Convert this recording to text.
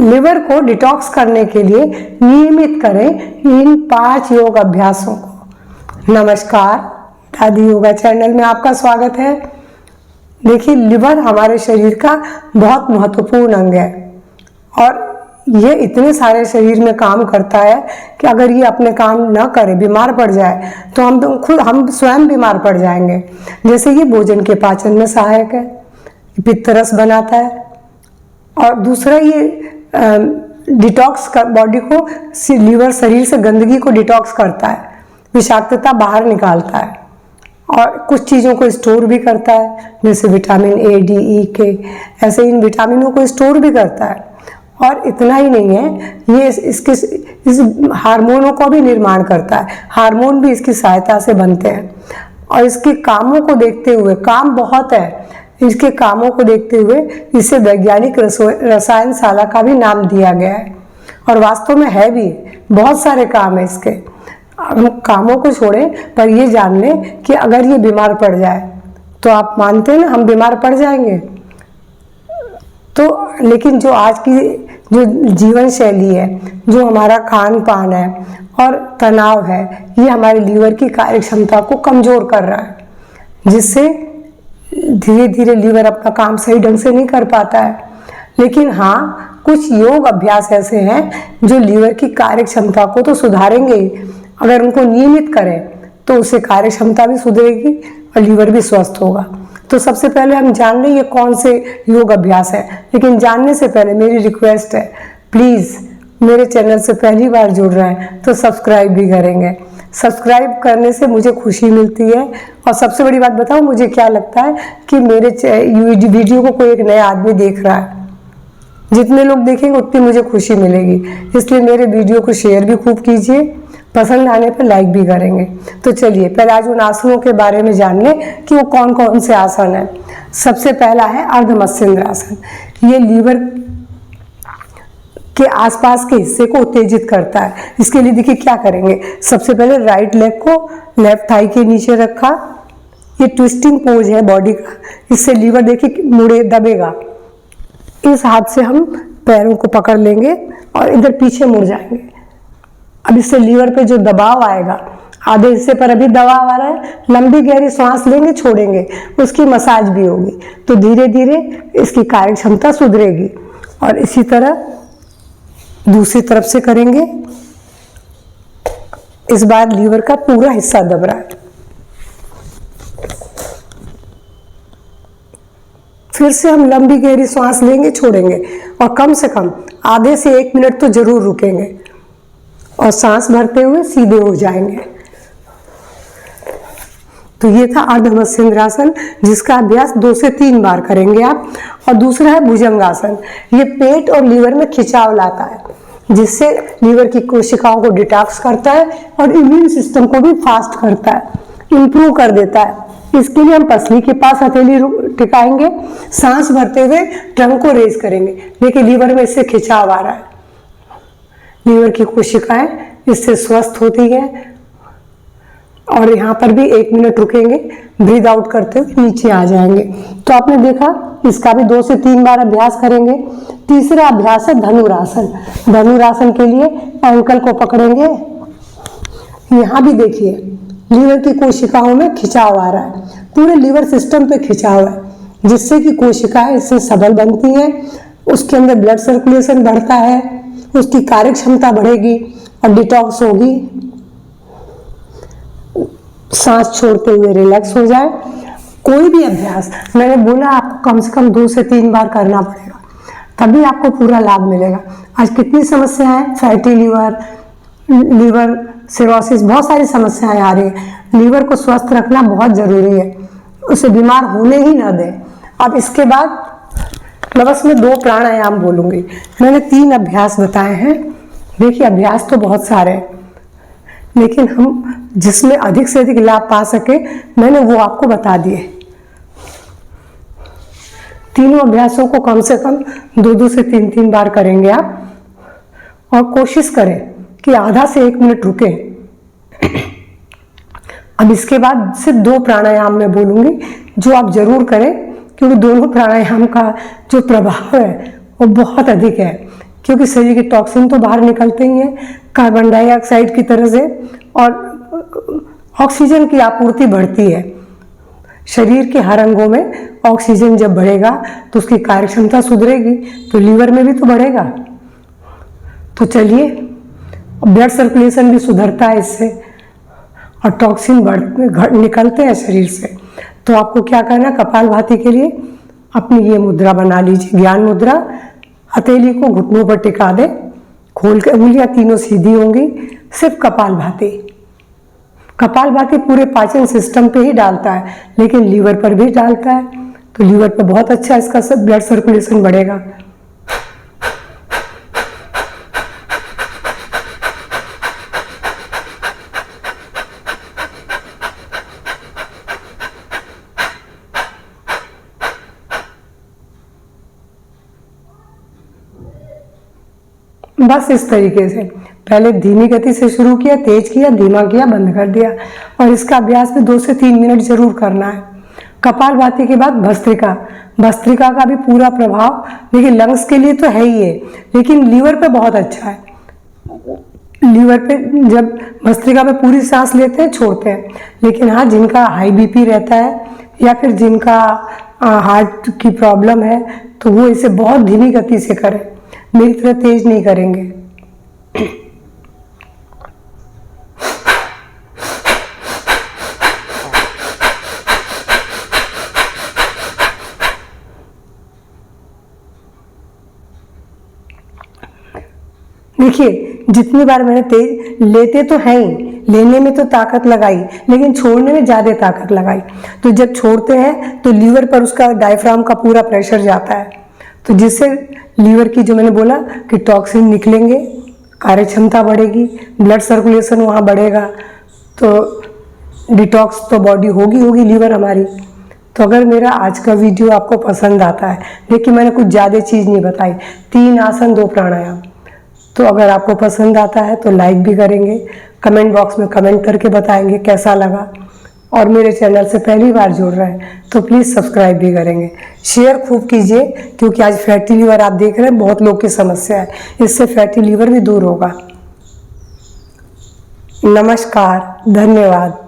Liver को detox करने के लिए नियमित करें इन 5 योग अभ्यासों को। नमस्कार, दादी योगा चैनल में आपका स्वागत है। देखिए, लिवर हमारे शरीर का बहुत महत्वपूर्ण अंग है और ये इतने सारे शरीर में काम करता है कि अगर ये अपने काम न करे, बीमार पड़ जाए, तो हम स्वयं बीमार पड़ जाएंगे। जैसे ये भोजन के पाचन में सहायक है, पित्त रस बनाता है, और दूसरा ये डिटॉक्स कर बॉडी को, लीवर शरीर से गंदगी को डिटॉक्स करता है, विषाक्तता बाहर निकालता है और कुछ चीज़ों को स्टोर भी करता है, जैसे विटामिन ए, डी, ई, के, ऐसे इन विटामिनों को स्टोर भी करता है। और इतना ही नहीं है, ये इस हार्मोनों को भी निर्माण करता है। हार्मोन भी इसकी सहायता से बनते हैं और इसके कामों को देखते हुए, काम बहुत है, इसके कामों को देखते हुए इसे वैज्ञानिक रसायन शाला का भी नाम दिया गया है। और वास्तव में है भी, बहुत सारे काम है इसके। हम कामों को छोड़ें, पर ये जान लें कि अगर ये बीमार पड़ जाए, तो आप मानते हैं ना, हम बीमार पड़ जाएंगे। तो लेकिन जो आज की जो जीवन शैली है, जो हमारा खान पान है और तनाव है, ये हमारे लीवर की कार्य क्षमता को कमज़ोर कर रहा है, जिससे धीरे धीरे लीवर अपना काम सही ढंग से नहीं कर पाता है। लेकिन हाँ, कुछ योग अभ्यास ऐसे हैं जो लीवर की कार्य क्षमता को तो सुधारेंगे ही। अगर उनको नियमित करें तो उससे कार्य क्षमता भी सुधरेगी और लीवर भी स्वस्थ होगा। तो सबसे पहले हम जान लें ये कौन से योग अभ्यास है। लेकिन जानने से पहले मेरी रिक्वेस्ट है, प्लीज़ मेरे चैनल से पहली बार जुड़ रहे हैं तो सब्सक्राइब भी करेंगे। सब्सक्राइब करने से मुझे खुशी मिलती है। और सबसे बड़ी बात बताऊं, मुझे क्या लगता है कि मेरे वीडियो को कोई एक नया आदमी देख रहा है। जितने लोग देखेंगे उतनी मुझे खुशी मिलेगी। इसलिए मेरे वीडियो को शेयर भी खूब कीजिए, पसंद आने पर लाइक भी करेंगे। तो चलिए पहले आज उन आसनों के बारे में जान लें कि वो कौन कौन से आसन हैं। सबसे पहला है अर्धमत्स्येंद्र आसन। ये लीवर के आसपास के हिस्से को उत्तेजित करता है। इसके लिए देखिए क्या करेंगे। सबसे पहले राइट लेग को लेफ्ट थाई के नीचे रखा। ये ट्विस्टिंग पोज है बॉडी का, इससे लीवर देखिए मुड़े दबेगा। इस हाथ से हम पैरों को पकड़ लेंगे और इधर पीछे मुड़ जाएंगे। अब इससे लीवर पे जो दबाव आएगा, आधे हिस्से पर अभी दबाव आ रहा है, लंबी गहरी सांस लेंगे, छोड़ेंगे, उसकी मसाज भी होगी, तो धीरे धीरे इसकी कार्य क्षमता सुधरेगी। और इसी तरह दूसरी तरफ से करेंगे। इस बार लीवर का पूरा हिस्सा दब रहा है। फिर से हम लंबी गहरी सांस लेंगे, छोड़ेंगे और कम से कम आधे से 1 मिनट तो जरूर रुकेंगे और सांस भरते हुए सीधे हो जाएंगे। तो ये था अर्धमत्स्येंद्रासन, जिसका अभ्यास 2 से 3 बार करेंगे आप। और दूसरा है भुजंगासन। ये पेट और लीवर में खिंचाव लाता है, जिससे लीवर की कोशिकाओं को डिटॉक्स करता है और इम्यून सिस्टम को भी फास्ट करता है, इंप्रूव कर देता है। इसके लिए हम पसली के पास हथेली टिकाएंगे, सांस भरते हुए ट्रंक को रेज करेंगे। देखिए लीवर में इससे खिंचाव आ रहा है, लीवर की कोशिकाएं इससे स्वस्थ होती है। और यहाँ पर भी 1 मिनट रुकेंगे, ब्रीद आउट करते हुए नीचे आ जाएंगे। तो आपने देखा, इसका भी 2 से 3 बार अभ्यास करेंगे। तीसरा अभ्यास है धनुरासन। धनुरासन के लिए एंकल को पकड़ेंगे। यहाँ भी देखिए लीवर की कोशिकाओं में खिंचाव आ रहा है, पूरे लीवर सिस्टम पे खिंचाव है, जिससे कि कोशिकाएं इससे सबल बनती हैं, उसके अंदर ब्लड सर्कुलेशन बढ़ता है, उसकी कार्य क्षमता बढ़ेगी और डिटॉक्स होगी। सांस छोड़ते हुए रिलैक्स हो जाए। कोई भी अभ्यास, मैंने बोला आपको कम से कम 2 से 3 बार करना पड़ेगा, तभी आपको पूरा लाभ मिलेगा। आज कितनी समस्याएं हैं, फैटी लीवर सिरोसिस, बहुत सारी समस्याएं आ रही है। लीवर को स्वस्थ रखना बहुत जरूरी है, उसे बीमार होने ही ना दें। अब इसके बाद मैं बस 2 प्राणायाम बोलूंगी। मैंने 3 अभ्यास बताए हैं। देखिए अभ्यास तो बहुत सारे हैं, लेकिन हम जिसमें अधिक से अधिक लाभ पा सके, मैंने वो आपको बता दिए। तीनों अभ्यासों को कम से कम 2-2 से 3-3 बार करेंगे आप। और कोशिश करें कि आधा से 1 मिनट रुके। अब इसके बाद सिर्फ 2 प्राणायाम मैं बोलूंगी जो आप जरूर करें, क्योंकि दोनों प्राणायाम का जो प्रभाव है वो बहुत अधिक है। क्योंकि शरीर के टॉक्सिन तो बाहर निकलते ही हैं कार्बन डाइऑक्साइड की तरह से, और ऑक्सीजन की आपूर्ति बढ़ती है। शरीर के हर अंगों में ऑक्सीजन जब बढ़ेगा तो उसकी कार्य क्षमता सुधरेगी, तो लीवर में भी तो बढ़ेगा। तो चलिए, ब्लड सर्कुलेशन भी सुधरता है इससे, और टॉक्सिन निकलते हैं शरीर से। तो आपको क्या करना, कपालभाति के लिए अपनी ये मुद्रा बना लीजिए, ज्ञान मुद्रा। हथेली को घुटनों पर टिका दे, खोल के उंगलियां तीनों सीधी होंगी। सिर्फ कपालभाति। कपालभाति पूरे पाचन सिस्टम पे ही डालता है, लेकिन लीवर पर भी डालता है, तो लीवर पर बहुत अच्छा इसका सब ब्लड सर्कुलेशन बढ़ेगा। बस इस तरीके से पहले धीमी गति से शुरू किया, तेज किया, धीमा किया, बंद कर दिया, और इसका अभ्यास भी 2 से 3 मिनट जरूर करना है। कपालभाति के बाद भस्त्रिका। भस्त्रिका का भी पूरा प्रभाव देखिए लंग्स के लिए तो है ही है, लेकिन लीवर पे बहुत अच्छा है। लीवर पे जब भस्त्रिका में पूरी सांस लेते हैं, छोड़ते हैं, लेकिन हाँ, जिनका हाई बीपी रहता है या फिर जिनका हार्ट की प्रॉब्लम है, तो वो इसे बहुत धीमी गति से करें, मेरी तरह तेज नहीं करेंगे। देखिए, जितनी बार मैंने तेज लेते तो हैं ही, लेने में तो ताकत लगाई, लेकिन छोड़ने में ज्यादा ताकत लगाई। तो जब छोड़ते हैं तो लीवर पर उसका डायफ्राम का पूरा प्रेशर जाता है, तो जिससे लीवर की, जो मैंने बोला कि टॉक्सिन निकलेंगे, कार्य क्षमता बढ़ेगी, ब्लड सर्कुलेशन वहाँ बढ़ेगा, तो डिटॉक्स तो बॉडी होगी लीवर हमारी। तो अगर मेरा आज का वीडियो आपको पसंद आता है, देखिए मैंने कुछ ज़्यादा चीज़ नहीं बताई, 3 आसन 2 प्राणायाम। तो अगर आपको पसंद आता है तो लाइक भी करेंगे, कमेंट बॉक्स में कमेंट करके बताएंगे कैसा लगा, और मेरे चैनल से पहली बार जुड़ रहे हैं तो प्लीज़ सब्सक्राइब भी करेंगे। शेयर खूब कीजिए, क्योंकि आज फैटी लीवर आप देख रहे हैं बहुत लोग की समस्या है, इससे फैटी लीवर भी दूर होगा। नमस्कार, धन्यवाद।